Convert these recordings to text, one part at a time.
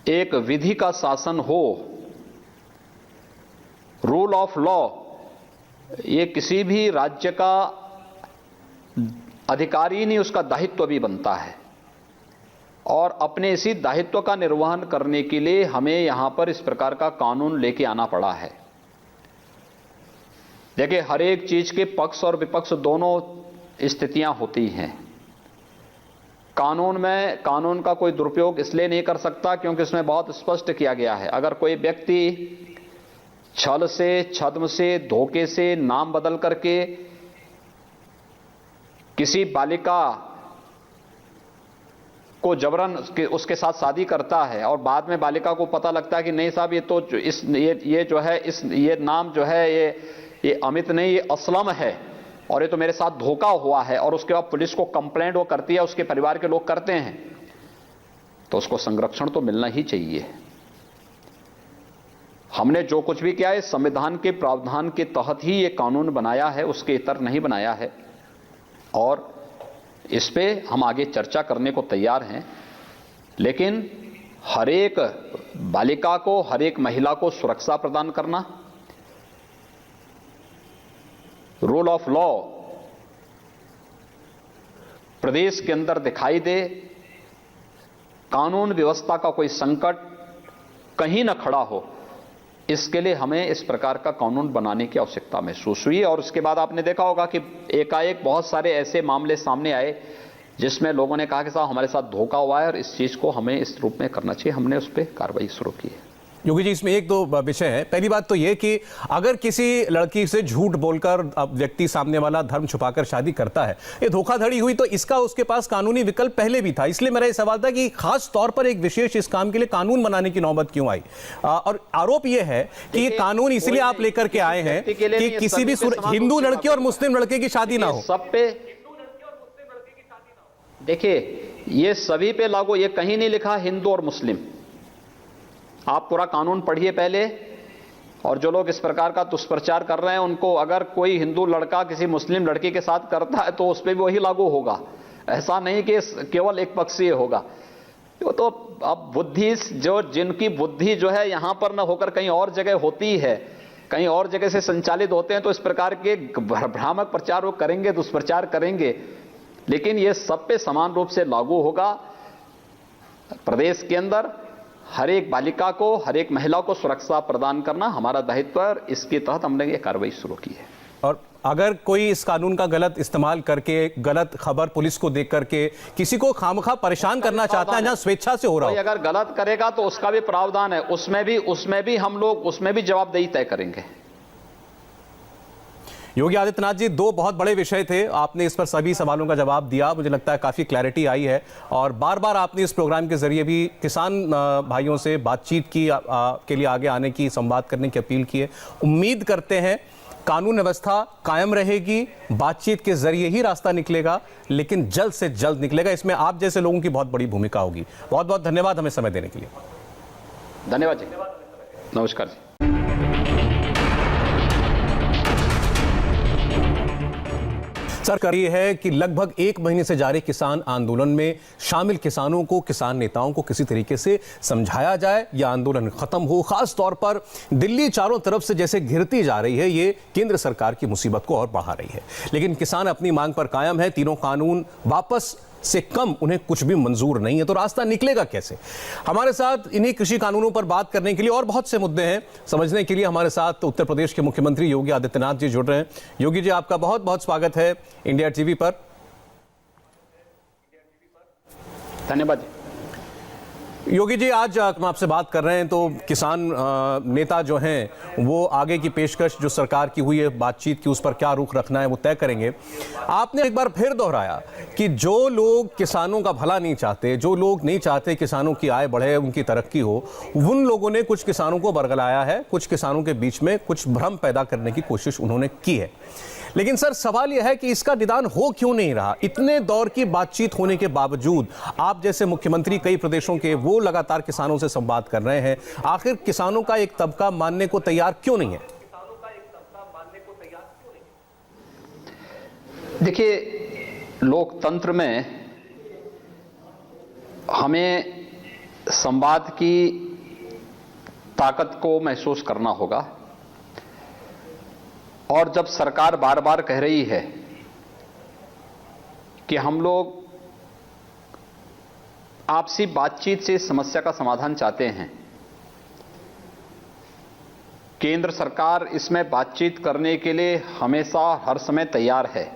एक विधि का शासन हो, रूल ऑफ लॉ, ये किसी भी राज्य का अधिकारी नहीं, उसका दायित्व भी बनता है। और अपने इसी दायित्व का निर्वहन करने के लिए हमें यहां पर इस प्रकार का कानून लेके आना पड़ा है। देखिए, हर एक चीज के पक्ष और विपक्ष दोनों स्थितियां होती हैं। कानून का कोई दुरुपयोग इसलिए नहीं कर सकता क्योंकि इसमें बहुत स्पष्ट किया गया है, अगर कोई व्यक्ति छल से, छद्म से, धोखे से, नाम बदल करके किसी बालिका को जबरन उसके साथ शादी करता है और बाद में बालिका को पता लगता है कि नहीं साहब, ये तो ये जो है, ये नाम जो है, ये अमित नहीं, ये असलम है और ये तो मेरे साथ धोखा हुआ है, और उसके बाद पुलिस को कंप्लेंट वो करती है, उसके परिवार के लोग करते हैं, तो उसको संरक्षण तो मिलना ही चाहिए। हमने जो कुछ भी किया है संविधान के प्रावधान के तहत ही ये कानून बनाया है, उसके इतर नहीं बनाया है, और इस पे हम आगे चर्चा करने को तैयार हैं। लेकिन हर एक बालिका को, हर एक महिला को सुरक्षा प्रदान करना, रूल ऑफ लॉ प्रदेश के अंदर दिखाई दे, कानून व्यवस्था का कोई संकट कहीं न खड़ा हो, इसके लिए हमें इस प्रकार का कानून बनाने की आवश्यकता महसूस हुई। और उसके बाद आपने देखा होगा कि एकाएक बहुत सारे ऐसे मामले सामने आए जिसमें लोगों ने कहा कि साहब हमारे साथ धोखा हुआ है और इस चीज को हमें इस रूप में करना चाहिए। हमने उस पर कार्रवाई शुरू की है। योगी जी, इसमें एक दो विषय हैं। पहली बात तो यह कि अगर किसी लड़की से झूठ बोलकर व्यक्ति सामने वाला धर्म छुपाकर शादी करता है, ये धोखाधड़ी हुई, तो इसका उसके पास कानूनी विकल्प पहले भी था। इसलिए मेरा ये सवाल था कि खास तौर पर एक विशेष इस काम के लिए कानून बनाने की नौबत क्यों आई? और आरोप यह है कि ये कानून इसलिए आप लेकर के आए हैं कि किसी भी हिंदू लड़के और मुस्लिम लड़के की शादी ना हो। सब पे देखिए, ये सभी पे लागू, ये कहीं नहीं लिखा हिंदू और मुस्लिम। आप पूरा कानून पढ़िए पहले, और जो लोग इस प्रकार का दुष्प्रचार कर रहे हैं उनको, अगर कोई हिंदू लड़का किसी मुस्लिम लड़की के साथ करता है तो उस पर भी वही लागू होगा। ऐसा नहीं कि केवल एक पक्षीय होगा। तो अब बुद्धि, जो जिनकी बुद्धि जो है यहां पर न होकर कहीं और जगह होती है, कहीं और जगह से संचालित होते हैं, तो इस प्रकार के भ्रामक प्रचार वो करेंगे, दुष्प्रचार करेंगे। लेकिन ये सब पे समान रूप से लागू होगा। प्रदेश के अंदर हर एक बालिका को, हर एक महिला को सुरक्षा प्रदान करना हमारा दायित्व है, इसके तहत हमने ये कार्रवाई शुरू की है। और अगर कोई इस कानून का गलत इस्तेमाल करके, गलत खबर पुलिस को देख करके किसी को खामखा परेशान करना चाहता है, जहां स्वेच्छा से हो रहा हो, अगर गलत करेगा तो उसका भी प्रावधान है, उसमें भी हम लोग उसमें भी जवाबदेही तय करेंगे। योगी आदित्यनाथ जी, दो बहुत बड़े विषय थे, आपने इस पर सभी सवालों का जवाब दिया। मुझे लगता है काफ़ी क्लैरिटी आई है, और बार बार आपने इस प्रोग्राम के जरिए भी किसान भाइयों से बातचीत की, के लिए आगे आने की, संवाद करने की अपील की है। उम्मीद करते हैं कानून व्यवस्था कायम रहेगी, बातचीत के जरिए ही रास्ता निकलेगा, लेकिन जल्द से जल्द निकलेगा। इसमें आप जैसे लोगों की बहुत बड़ी भूमिका होगी। बहुत बहुत धन्यवाद हमें समय देने के लिए। धन्यवाद जी, नमस्कार जी। सरकार ये है कि लगभग 1 महीने से जारी किसान आंदोलन में शामिल किसानों को, किसान नेताओं को किसी तरीके से समझाया जाए, यह आंदोलन खत्म हो। खास तौर पर दिल्ली चारों तरफ से जैसे घिरती जा रही है, ये केंद्र सरकार की मुसीबत को और बढ़ा रही है। लेकिन किसान अपनी मांग पर कायम है। तीनों कानून वापस से कम उन्हें कुछ भी मंजूर नहीं है, तो रास्ता निकलेगा कैसे? हमारे साथ इन्हीं कृषि कानूनों पर बात करने के लिए और बहुत से मुद्दे हैं समझने के लिए हमारे साथ उत्तर प्रदेश के मुख्यमंत्री योगी आदित्यनाथ जी जुड़ रहे हैं। योगी जी, आपका बहुत बहुत स्वागत है इंडिया टीवी पर। धन्यवाद जी। योगी जी, आज हम आपसे बात कर रहे हैं तो किसान नेता जो हैं वो आगे की पेशकश जो सरकार की हुई है बातचीत की, उस पर क्या रुख रखना है वो तय करेंगे। आपने एक बार फिर दोहराया कि जो लोग किसानों का भला नहीं चाहते, जो लोग नहीं चाहते किसानों की आय बढ़े, उनकी तरक्की हो, उन लोगों ने कुछ किसानों को बरगलाया है, कुछ किसानों के बीच में कुछ भ्रम पैदा करने की कोशिश उन्होंने की है। लेकिन सर, सवाल यह है कि इसका निदान हो क्यों नहीं रहा? इतने दौर की बातचीत होने के बावजूद आप जैसे मुख्यमंत्री कई प्रदेशों के, वो लगातार किसानों से संवाद कर रहे हैं। आखिर किसानों का एक तबका मानने को तैयार क्यों नहीं है? देखिए, लोकतंत्र में हमें संवाद की ताकत को महसूस करना होगा। और जब सरकार बार बार कह रही है कि हम लोग आपसी बातचीत से इस समस्या का समाधान चाहते हैं, केंद्र सरकार इसमें बातचीत करने के लिए हमेशा हर समय तैयार है,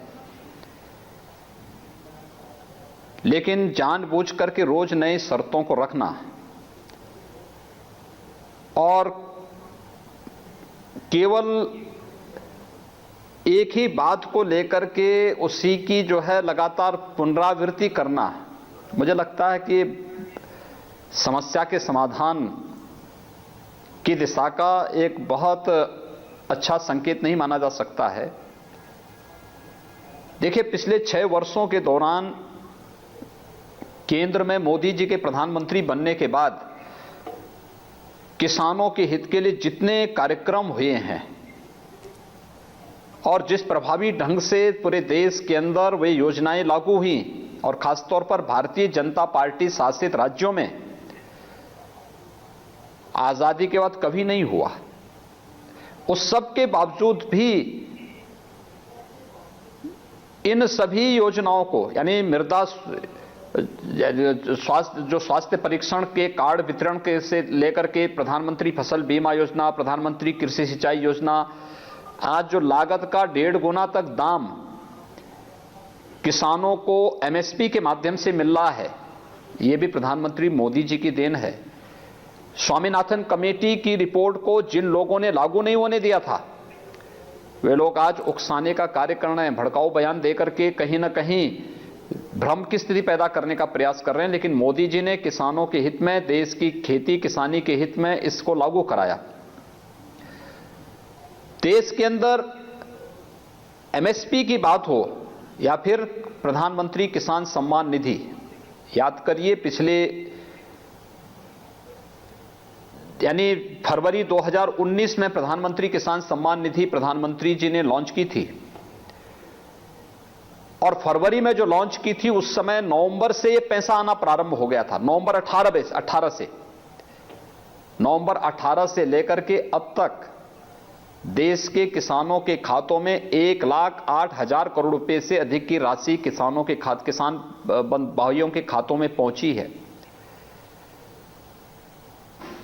लेकिन जानबूझ करके रोज नई शर्तों को रखना और केवल एक ही बात को लेकर के उसी की जो है लगातार पुनरावृत्ति करना, मुझे लगता है कि समस्या के समाधान की दिशा का एक बहुत अच्छा संकेत नहीं माना जा सकता है। देखिए, पिछले 6 वर्षों के दौरान केंद्र में मोदी जी के प्रधानमंत्री बनने के बाद किसानों के हित के लिए जितने कार्यक्रम हुए हैं और जिस प्रभावी ढंग से पूरे देश के अंदर वे योजनाएं लागू हुई, और खासतौर पर भारतीय जनता पार्टी शासित राज्यों में आजादी के बाद कभी नहीं हुआ। उस सब के बावजूद भी इन सभी योजनाओं को, यानी मृदा स्वास्थ्य परीक्षण के कार्ड वितरण के से लेकर के प्रधानमंत्री फसल बीमा योजना, प्रधानमंत्री कृषि सिंचाई योजना, आज जो लागत का 1.5 गुना तक दाम किसानों को एमएसपी के माध्यम से मिल रहा है, यह भी प्रधानमंत्री मोदी जी की देन है। स्वामीनाथन कमेटी की रिपोर्ट को जिन लोगों ने लागू नहीं होने दिया था, वे लोग आज उकसाने का कार्य कर रहे हैं, भड़काऊ बयान देकर के कहीं ना कहीं भ्रम की स्थिति पैदा करने का प्रयास कर रहे हैं। लेकिन मोदी जी ने किसानों के हित में, देश की खेती किसानी के हित में इसको लागू कराया। देश के अंदर एमएसपी की बात हो या फिर प्रधानमंत्री किसान सम्मान निधि, याद करिए पिछले यानी फरवरी 2019 में प्रधानमंत्री किसान सम्मान निधि प्रधानमंत्री जी ने लॉन्च की थी, और फरवरी में जो लॉन्च की थी उस समय नवंबर से ये पैसा आना प्रारंभ हो गया था। नवंबर 18 से लेकर के अब तक देश के किसानों के खातों में 1,08,000 करोड़ रुपए से अधिक की राशि किसानों के किसान भाइयों के खातों में पहुंची है।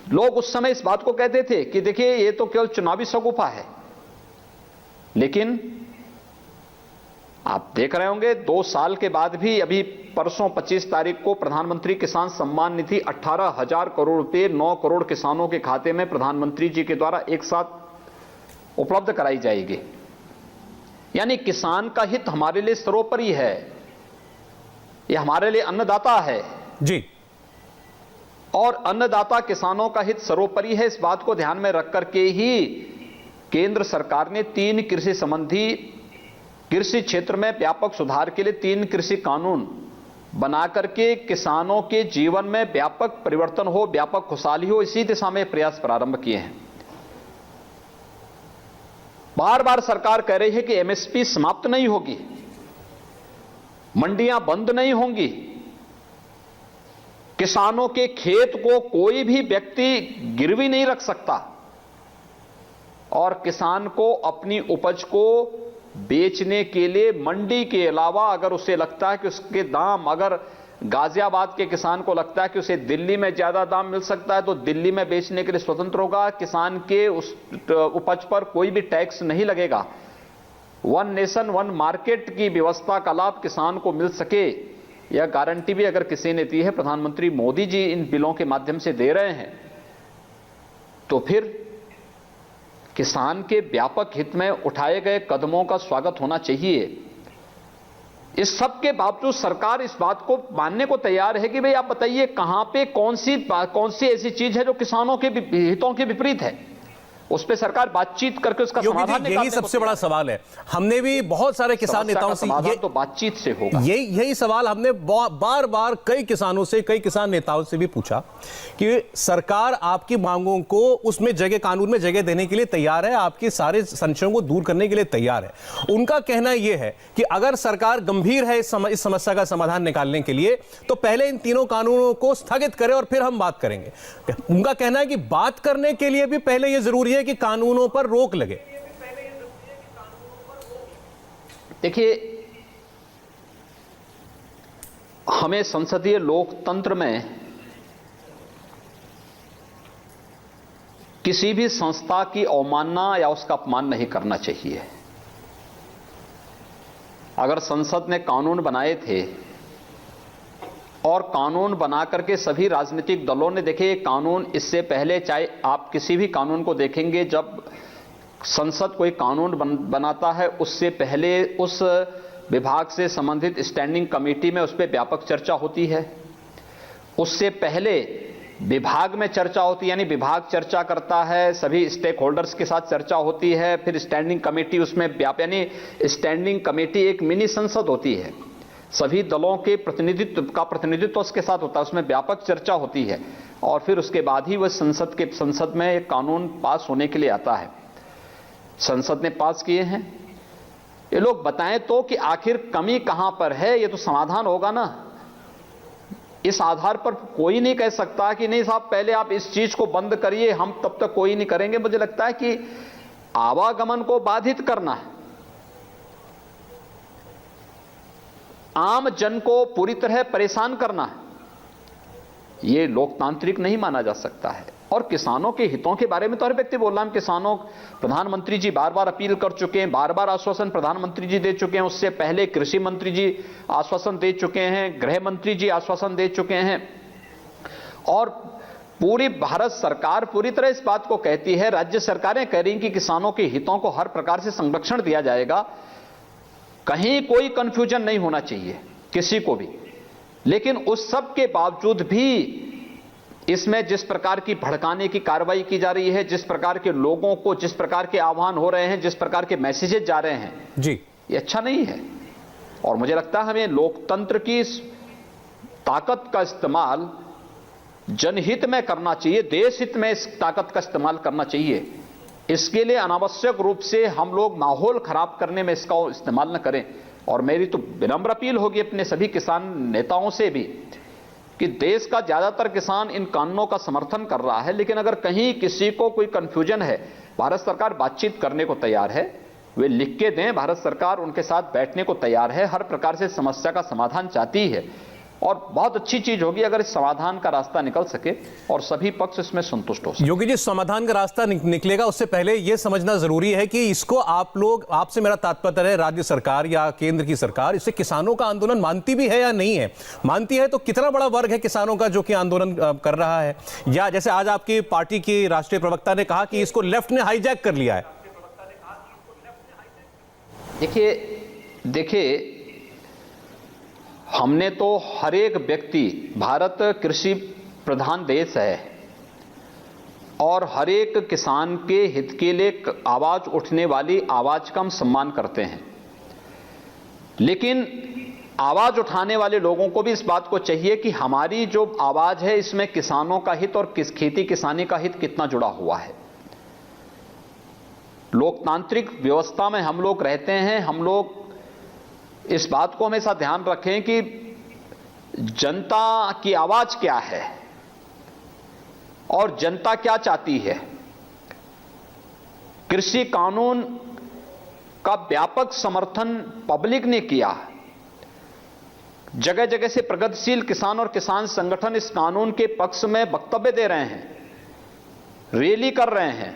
लोग उस समय इस बात को कहते थे कि देखिए ये तो केवल चुनावी शगुफा है, लेकिन आप देख रहे होंगे 2 साल के बाद भी अभी परसों 25 तारीख को प्रधानमंत्री किसान सम्मान निधि 18,000 करोड़ रुपए 9 करोड़ किसानों के खाते में प्रधानमंत्री जी के द्वारा एक साथ उपलब्ध कराई जाएगी। यानी किसान का हित हमारे लिए सर्वोपरि है, यह हमारे लिए अन्नदाता है जी, और अन्नदाता किसानों का हित सर्वोपरि है। इस बात को ध्यान में रख करके ही केंद्र सरकार ने 3 कृषि संबंधी कृषि क्षेत्र में व्यापक सुधार के लिए 3 कृषि कानून बना करके किसानों के जीवन में व्यापक परिवर्तन हो, व्यापक खुशहाली हो, इसी दिशा में प्रयास प्रारंभ किए हैं। बार बार सरकार कह रही है कि एमएसपी समाप्त नहीं होगी, मंडियां बंद नहीं होंगी, किसानों के खेत को कोई भी व्यक्ति गिरवी नहीं रख सकता, और किसान को अपनी उपज को बेचने के लिए मंडी के अलावा अगर उसे लगता है कि उसके दाम, अगर गाजियाबाद के किसान को लगता है कि उसे दिल्ली में ज्यादा दाम मिल सकता है तो दिल्ली में बेचने के लिए स्वतंत्र होगा। किसान के उस उपज पर कोई भी टैक्स नहीं लगेगा। 1 नेशन 1 मार्केट की व्यवस्था का लाभ किसान को मिल सके, यह गारंटी भी अगर किसी ने दी है, प्रधानमंत्री मोदी जी इन बिलों के माध्यम से दे रहे हैं, तो फिर किसान के व्यापक हित में उठाए गए कदमों का स्वागत होना चाहिए। इस सब के बावजूद सरकार इस बात को मानने को तैयार है कि भाई आप बताइए कहां पे कौन सी ऐसी चीज है जो किसानों के हितों के विपरीत है। उस पे सरकार बातचीत करके उसका योगी समाधान जी, यही सबसे बड़ा सवाल है। हमने भी बहुत सारे किसान नेताओं से ये तो बातचीत से होगा। यही सवाल हमने बार बार कई किसानों से, कई किसान नेताओं से भी पूछा कि सरकार आपकी मांगों को उसमें जगह, कानून में जगह देने के लिए तैयार है, आपके सारे संशयों को दूर करने के लिए तैयार है। उनका कहना यह है कि अगर सरकार गंभीर है इस समस्या का समाधान निकालने के लिए तो पहले इन तीनों कानूनों को स्थगित करें और फिर हम बात करेंगे। उनका कहना है कि बात करने के लिए भी पहले यह जरूरी है कि कानूनों पर रोक लगे। देखिए, हमें संसदीय लोकतंत्र में किसी भी संस्था की अवमानना या उसका अपमान नहीं करना चाहिए। अगर संसद ने कानून बनाए थे और कानून बना करके सभी राजनीतिक दलों ने, देखिए कानून इससे पहले, चाहे आप किसी भी कानून को देखेंगे, जब संसद कोई कानून बनाता है उससे पहले उस विभाग से संबंधित स्टैंडिंग कमेटी में उस पर व्यापक चर्चा होती है। उससे पहले विभाग में चर्चा होती है, यानी विभाग चर्चा करता है, सभी स्टेक होल्डर्स के साथ चर्चा होती है, फिर स्टैंडिंग कमेटी उसमें यानी स्टैंडिंग कमेटी एक मिनी संसद होती है, सभी दलों के प्रतिनिधित्व उसके साथ होता है, उसमें व्यापक चर्चा होती है और फिर उसके बाद ही वह संसद में एक कानून पास होने के लिए आता है। संसद ने पास किए हैं। ये लोग बताएं तो कि आखिर कमी कहां पर है, ये तो समाधान होगा ना। इस आधार पर कोई नहीं कह सकता कि नहीं साहब पहले आप इस चीज को बंद करिए, हम तब तक कोई नहीं करेंगे। मुझे लगता है कि आवागमन को बाधित करना है, आम जन को पूरी तरह परेशान करना है, यह लोकतांत्रिक नहीं माना जा सकता है। और किसानों के हितों के बारे में तो हर व्यक्ति बोल रहा है। किसानों, प्रधानमंत्री जी बार बार अपील कर चुके हैं, बार बार आश्वासन प्रधानमंत्री जी दे चुके हैं, उससे पहले कृषि मंत्री जी आश्वासन दे चुके हैं, गृह मंत्री जी आश्वासन दे चुके हैं और पूरी भारत सरकार पूरी तरह इस बात को कहती है, राज्य सरकारें कह रही कि किसानों के हितों को हर प्रकार से संरक्षण दिया जाएगा, कहीं कोई कंफ्यूजन नहीं होना चाहिए किसी को भी। लेकिन उस सब के बावजूद भी इसमें जिस प्रकार की भड़काने की कार्रवाई की जा रही है, जिस प्रकार के लोगों को, जिस प्रकार के आह्वान हो रहे हैं, जिस प्रकार के मैसेजेस जा रहे हैं जी, ये अच्छा नहीं है। और मुझे लगता है हमें लोकतंत्र की ताकत का इस्तेमाल जनहित में करना चाहिए, देश हित में इस ताकत का इस्तेमाल करना चाहिए। इसके लिए अनावश्यक रूप से हम लोग माहौल खराब करने में इसका इस्तेमाल न करें। और मेरी तो विनम्र अपील होगी अपने सभी किसान नेताओं से भी कि देश का ज्यादातर किसान इन कानूनों का समर्थन कर रहा है, लेकिन अगर कहीं किसी को कोई कंफ्यूजन है, भारत सरकार बातचीत करने को तैयार है, वे लिख के दें। भारत सरकार उनके साथ बैठने को तैयार है, हर प्रकार से समस्या का समाधान चाहती है और बहुत अच्छी चीज होगी अगर इस समाधान का रास्ता निकल सके और सभी पक्ष इसमें संतुष्ट हो सके। योगी जी, समाधान का रास्ता निकलेगा उससे पहले यह समझना जरूरी है कि इसको आप लोग, आपसे मेरा तात्पर्य है राज्य सरकार या केंद्र की सरकार, इससे किसानों का आंदोलन मानती भी है या नहीं है। मानती है तो कितना बड़ा वर्ग है किसानों का जो कि आंदोलन कर रहा है, या जैसे आज आपकी पार्टी की राष्ट्रीय प्रवक्ता ने कहा कि इसको लेफ्ट ने हाईजैक कर लिया है। देखिए हमने तो हर एक व्यक्ति, भारत कृषि प्रधान देश है और हर एक किसान के हित के लिए आवाज उठने वाली आवाज का हम सम्मान करते हैं। लेकिन आवाज उठाने वाले लोगों को भी इस बात को चाहिए कि हमारी जो आवाज है इसमें किसानों का हित और खेती किसानी का हित कितना जुड़ा हुआ है। लोकतांत्रिक व्यवस्था में हम लोग रहते हैं, हम लोग इस बात को हमेशा ध्यान रखें कि जनता की आवाज क्या है और जनता क्या चाहती है। कृषि कानून का व्यापक समर्थन पब्लिक ने किया, जगह जगह से प्रगतिशील किसान और किसान संगठन इस कानून के पक्ष में वक्तव्य दे रहे हैं, रैली कर रहे हैं।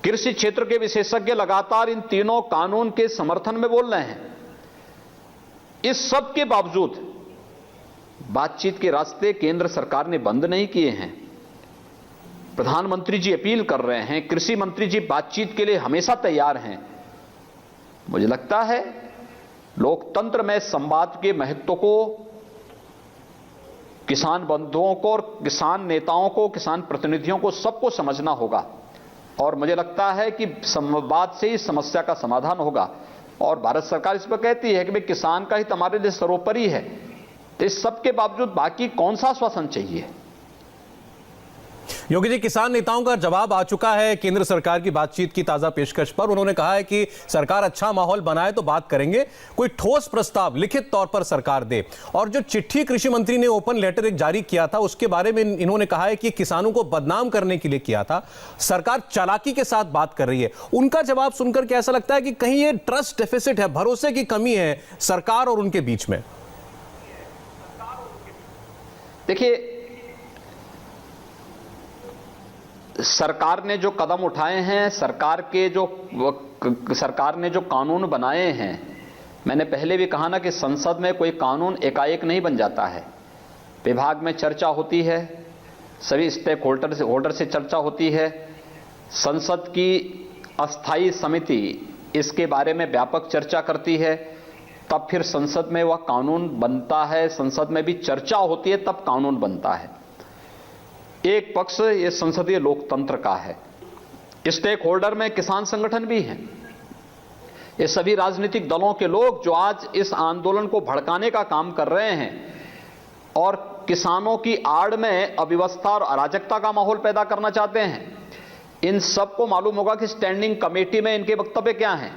कृषि क्षेत्र के विशेषज्ञ लगातार इन तीनों कानून के समर्थन में बोल रहे हैं। इस सब के बावजूद बातचीत के रास्ते केंद्र सरकार ने बंद नहीं किए हैं। प्रधानमंत्री जी अपील कर रहे हैं, कृषि मंत्री जी बातचीत के लिए हमेशा तैयार हैं। मुझे लगता है लोकतंत्र में संवाद के महत्व को किसान बंधुओं को और किसान नेताओं को, किसान प्रतिनिधियों को, सबको समझना होगा और मुझे लगता है कि संवाद से ही समस्या का समाधान होगा। और भारत सरकार इस पर कहती है कि भाई किसान का हित हमारे लिए सर्वोपरि है, तो इस सब के बावजूद बाकी कौन सा आश्वासन चाहिए? योगी जी, किसान नेताओं का जवाब आ चुका है केंद्र सरकार की बातचीत की ताजा पेशकश पर। उन्होंने कहा है कि सरकार अच्छा माहौल बनाए तो बात करेंगे, कोई ठोस प्रस्ताव लिखित तौर पर सरकार दे। और जो चिट्ठी कृषि मंत्री ने ओपन लेटर एक जारी किया था, उसके बारे में इन्होंने कहा है कि किसानों को बदनाम करने के लिए किया था, सरकार चालाकी के साथ बात कर रही है। उनका जवाब सुनकर क्या ऐसा लगता है कि कहीं ये ट्रस्ट डेफिसिट है, भरोसे की कमी है सरकार और उनके बीच में? देखिए, सरकार ने जो कदम उठाए हैं, सरकार ने जो कानून बनाए हैं, मैंने पहले भी कहा ना कि संसद में कोई कानून एकाएक नहीं बन जाता है। विभाग में चर्चा होती है, सभी स्टेक होल्डर से चर्चा होती है, संसद की अस्थायी समिति इसके बारे में व्यापक चर्चा करती है, तब फिर संसद में वह कानून बनता है। संसद में भी चर्चा होती है, तब कानून बनता है। एक पक्ष ये संसदीय लोकतंत्र का है। स्टेक होल्डर में किसान संगठन भी हैं। ये सभी राजनीतिक दलों के लोग जो आज इस आंदोलन को भड़काने का काम कर रहे हैं और किसानों की आड़ में अव्यवस्था और अराजकता का माहौल पैदा करना चाहते हैं, इन सबको मालूम होगा कि स्टैंडिंग कमेटी में इनके वक्तव्य क्या हैं।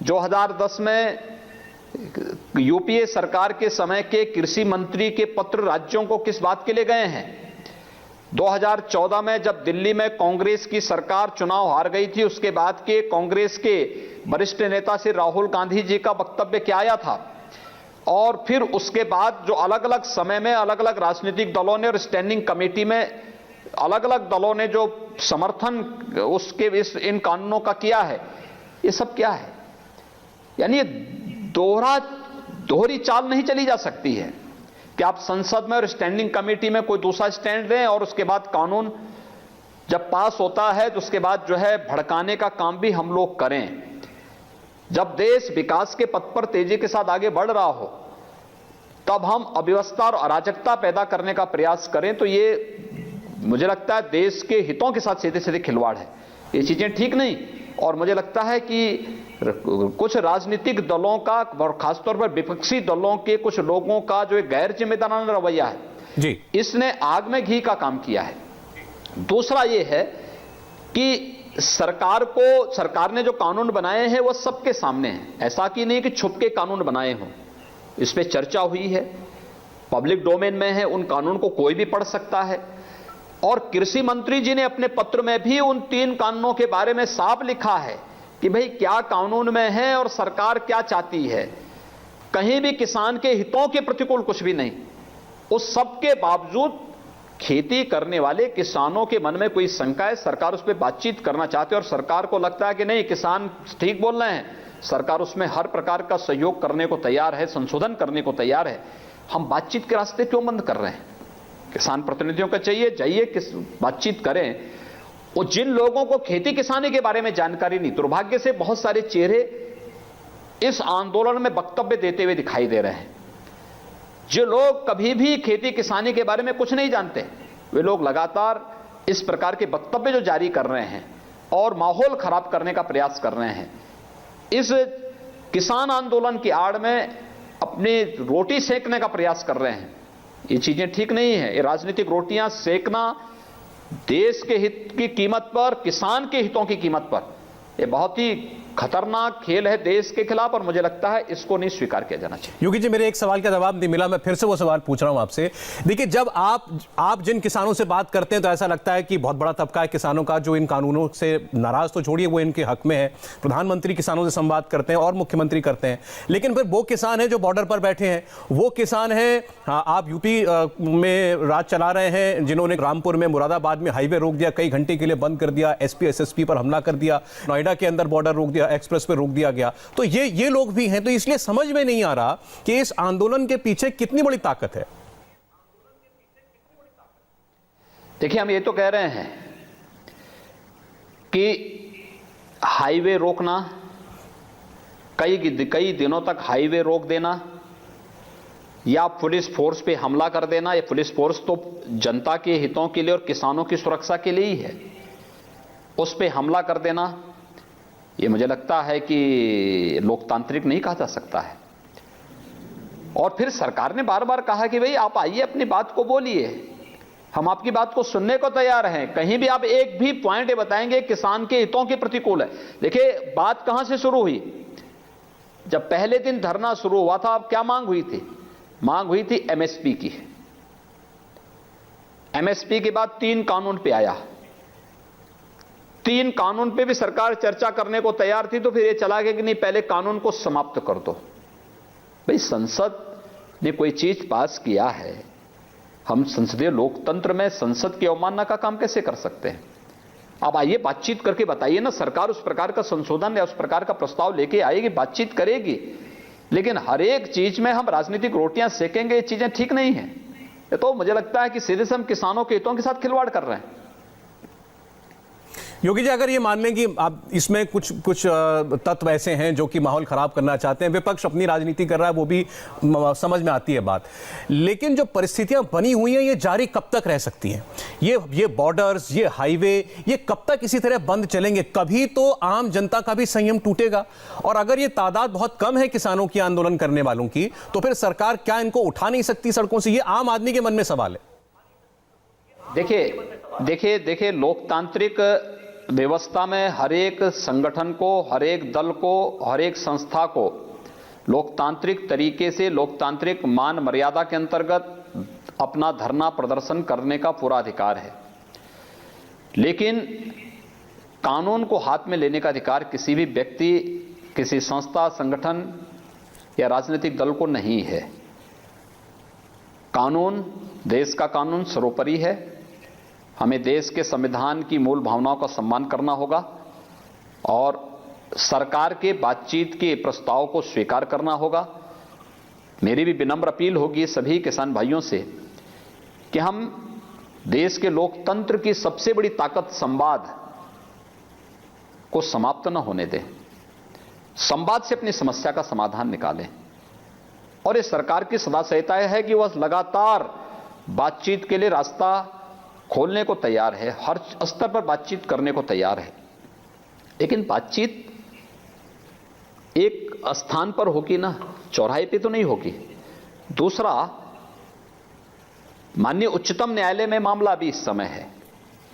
2010 में यूपीए सरकार के समय के कृषि मंत्री के पत्र राज्यों को किस बात के लिए गए हैं? 2014 में जब दिल्ली में कांग्रेस की सरकार चुनाव हार गई थी, उसके बाद के कांग्रेस के वरिष्ठ नेता से राहुल गांधी जी का वक्तव्य क्या आया था? और फिर उसके बाद जो अलग अलग समय में अलग अलग राजनीतिक दलों ने और स्टैंडिंग कमेटी में अलग अलग दलों ने जो समर्थन उसके इन कानूनों का किया है, ये सब क्या है? यानी दोहरी चाल नहीं चली जा सकती है कि आप संसद में और स्टैंडिंग कमेटी में कोई दूसरा स्टैंड दें और उसके बाद कानून जब पास होता है तो उसके बाद जो है भड़काने का काम भी हम लोग करें। जब देश विकास के पथ पर तेजी के साथ आगे बढ़ रहा हो, तब हम अव्यवस्था और अराजकता पैदा करने का प्रयास करें, तो ये मुझे लगता है देश के हितों के साथ सीधे सीधे खिलवाड़ है। ये चीजें ठीक नहीं। और मुझे लगता है कि कुछ राजनीतिक दलों का और खासतौर पर विपक्षी दलों के कुछ लोगों का जो एक गैर जिम्मेदाराना रवैया है जी, इसने आग में घी का काम किया है। दूसरा ये है कि सरकार ने जो कानून बनाए हैं वो सबके सामने हैं। ऐसा कि नहीं कि छुप के कानून बनाए हों, इस पे चर्चा हुई है, पब्लिक डोमेन में है, उन कानून को कोई भी पढ़ सकता है। और कृषि मंत्री जी ने अपने पत्र में भी उन 3 कानूनों के बारे में साफ लिखा है कि भाई क्या कानून में है और सरकार क्या चाहती है। कहीं भी किसान के हितों के प्रतिकूल कुछ भी नहीं। उस सब के बावजूद खेती करने वाले किसानों के मन में कोई शंका है, सरकार उस पर बातचीत करना चाहती है और सरकार को लगता है कि नहीं, किसान ठीक बोल रहे हैं, सरकार उसमें हर प्रकार का सहयोग करने को तैयार है, संशोधन करने को तैयार है। हम बातचीत के रास्ते क्यों बंद कर रहे हैं? किसान प्रतिनिधियों का चाहिए बातचीत करें। और जिन लोगों को खेती किसानी के बारे में जानकारी नहीं, दुर्भाग्य से बहुत सारे चेहरे इस आंदोलन में वक्तव्य देते हुए दिखाई दे रहे हैं। जो लोग कभी भी खेती किसानी के बारे में कुछ नहीं जानते, वे लोग लगातार इस प्रकार के वक्तव्य जो जारी कर रहे हैं और माहौल खराब करने का प्रयास कर रहे हैं। इस किसान आंदोलन की आड़ में अपनी रोटी सेकने का प्रयास कर रहे हैं। ये चीजें ठीक नहीं है। ये राजनीतिक रोटियां सेकना देश के हित की कीमत पर, किसान के हितों की कीमत पर, ये बहुत ही खतरनाक खेल है देश के खिलाफ और मुझे लगता है इसको नहीं स्वीकार किया जाना चाहिए। योगी जी, मेरे एक सवाल का जवाब नहीं मिला, मैं फिर से वो सवाल पूछ रहा हूं आपसे। देखिए, जब आप जिन किसानों से बात करते हैं तो ऐसा लगता है कि बहुत बड़ा तबका है किसानों का जो इन कानूनों से नाराज तो छोड़िए, वो इनके हक में है। प्रधानमंत्री किसानों से संवाद करते हैं और मुख्यमंत्री करते हैं, लेकिन फिर वो किसान है जो बॉर्डर पर बैठे हैं, वो किसान है, आप यूपी में राज चला रहे हैं, जिन्होंने रामपुर में, मुरादाबाद में हाईवे रोक दिया, कई घंटे के लिए बंद कर दिया, एसपी एसएसपी पर हमला कर दिया, नोएडा के अंदर बॉर्डर रोक दिया, एक्सप्रेस पे रोक दिया गया। तो ये लोग भी हैं। तो इसलिए समझ में नहीं आ रहा कि इस आंदोलन के पीछे कितनी बड़ी ताकत है। देखिए, हम ये तो कह रहे हैं कि हाईवे रोकना, कई दिनों तक हाईवे रोक देना या पुलिस फोर्स पे हमला कर देना, ये पुलिस फोर्स तो जनता के हितों के लिए और किसानों की सुरक्षा के लिए ही है। उस पे हमला कर देना, ये मुझे लगता है कि लोकतांत्रिक नहीं कहा जा सकता है। और फिर सरकार ने बार बार कहा कि भाई आप आइए, अपनी बात को बोलिए, हम आपकी बात को सुनने को तैयार हैं। कहीं भी आप एक भी पॉइंट ये बताएंगे किसान के हितों के प्रतिकूल है। देखिए बात कहां से शुरू हुई, जब पहले दिन धरना शुरू हुआ था, अब क्या मांग हुई थी? मांग हुई थी एमएसपी की। एमएसपी के बाद 3 कानून पे आया, 3 कानून पे भी सरकार चर्चा करने को तैयार थी, तो फिर ये चला गया कि नहीं पहले कानून को समाप्त कर दो। भाई संसद ने कोई चीज पास किया है, हम संसदीय लोकतंत्र में संसद की अवमानना का काम कैसे कर सकते हैं? आप आइए बातचीत करके बताइए ना, सरकार उस प्रकार का संशोधन या उस प्रकार का प्रस्ताव लेके आएगी, बातचीत करेगी। लेकिन हर एक चीज में हम राजनीतिक रोटियां सेकेंगे, ये चीजें ठीक नहीं है। ये तो मुझे लगता है कि सीधे से हम किसानों के हितों के साथ खिलवाड़ कर रहे हैं। योगी जी, अगर ये मान लें कि आप इसमें कुछ तत्व ऐसे हैं जो कि माहौल खराब करना चाहते हैं, विपक्ष अपनी राजनीति कर रहा है, वो भी समझ में आती है बात, लेकिन जो परिस्थितियां बनी हुई हैं ये जारी कब तक रह सकती हैं? ये बॉर्डर्स, ये हाईवे, ये कब तक इसी तरह बंद चलेंगे? कभी तो आम जनता का भी संयम टूटेगा। और अगर ये तादाद बहुत कम है किसानों की आंदोलन करने वालों की, तो फिर सरकार क्या इनको उठा नहीं सकती सड़कों से? ये आम आदमी के मन में सवाल है। देखिए लोकतांत्रिक व्यवस्था में हर एक संगठन को, हर एक दल को, हर एक संस्था को लोकतांत्रिक तरीके से, लोकतांत्रिक मान मर्यादा के अंतर्गत अपना धरना प्रदर्शन करने का पूरा अधिकार है। लेकिन कानून को हाथ में लेने का अधिकार किसी भी व्यक्ति, किसी संस्था, संगठन या राजनीतिक दल को नहीं है। कानून, देश का कानून सर्वोपरि है। हमें देश के संविधान की मूल भावनाओं का सम्मान करना होगा और सरकार के बातचीत के प्रस्ताव को स्वीकार करना होगा। मेरी भी विनम्र अपील होगी सभी किसान भाइयों से कि हम देश के लोकतंत्र की सबसे बड़ी ताकत संवाद को समाप्त न होने दें। संवाद से अपनी समस्या का समाधान निकालें। और ये सरकार की सदा संहिता है कि वह लगातार बातचीत के लिए रास्ता खोलने को तैयार है, हर स्तर पर बातचीत करने को तैयार है। लेकिन बातचीत एक स्थान पर होगी ना, चौराहे पे तो नहीं होगी। दूसरा, माननीय उच्चतम न्यायालय में मामला भी इस समय है।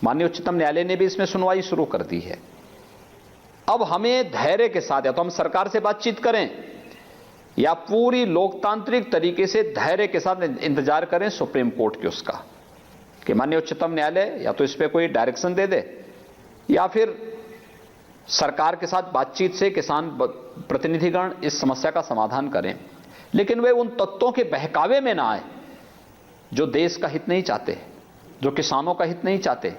माननीय उच्चतम न्यायालय ने भी इसमें सुनवाई शुरू कर दी है। अब हमें धैर्य के साथ, या तो हम सरकार से बातचीत करें या पूरी लोकतांत्रिक तरीके से धैर्य के साथ इंतजार करें सुप्रीम कोर्ट के उसका, कि माननीय उच्चतम न्यायालय या तो इस पे कोई डायरेक्शन दे दे या फिर सरकार के साथ बातचीत से किसान प्रतिनिधिगण इस समस्या का समाधान करें। लेकिन वे उन तत्वों के बहकावे में ना आए जो देश का हित नहीं चाहते, जो किसानों का हित नहीं चाहते,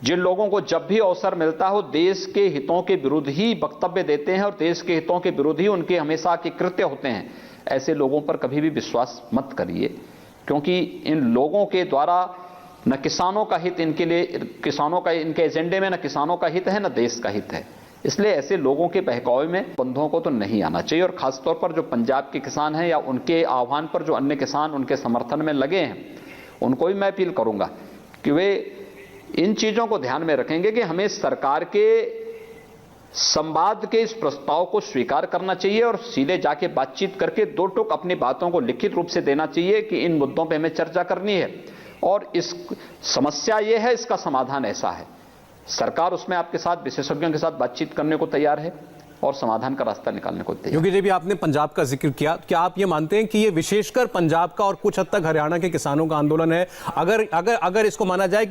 जिन लोगों को जब भी अवसर मिलता हो देश के हितों के विरुद्ध ही वक्तव्य देते हैं और देश के हितों के विरुद्ध ही उनके हमेशा के कृत्य होते हैं। ऐसे लोगों पर कभी भी विश्वास मत करिए, क्योंकि इन लोगों के द्वारा न किसानों का हित इनके लिए, किसानों का इनके एजेंडे में न किसानों का हित है न देश का हित है। इसलिए ऐसे लोगों के बहकावे में बंधुओं को तो नहीं आना चाहिए। और खासतौर पर जो पंजाब के किसान हैं या उनके आह्वान पर जो अन्य किसान उनके समर्थन में लगे हैं, उनको भी मैं अपील करूंगा कि वे इन चीजों को ध्यान में रखेंगे कि हमें सरकार के संवाद के इस प्रस्ताव को स्वीकार करना चाहिए और सीधे जाके बातचीत करके दो टूक अपनी बातों को लिखित रूप से देना चाहिए कि इन मुद्दों पे हमें चर्चा करनी है और इस समस्या ये है, इसका समाधान ऐसा है। सरकार उसमें आपके साथ, विशेषज्ञों के साथ बातचीत करने को तैयार है और समाधान का रास्ता निकालने को तैयार। योगी जी, भी आपने पंजाब का जिक्र किया, क्या आप ये मानते हैं कि ये विशेषकर पंजाब का और कुछ हद तक हरियाणा के किसानों का आंदोलन है? अगर इसको माना जाए कि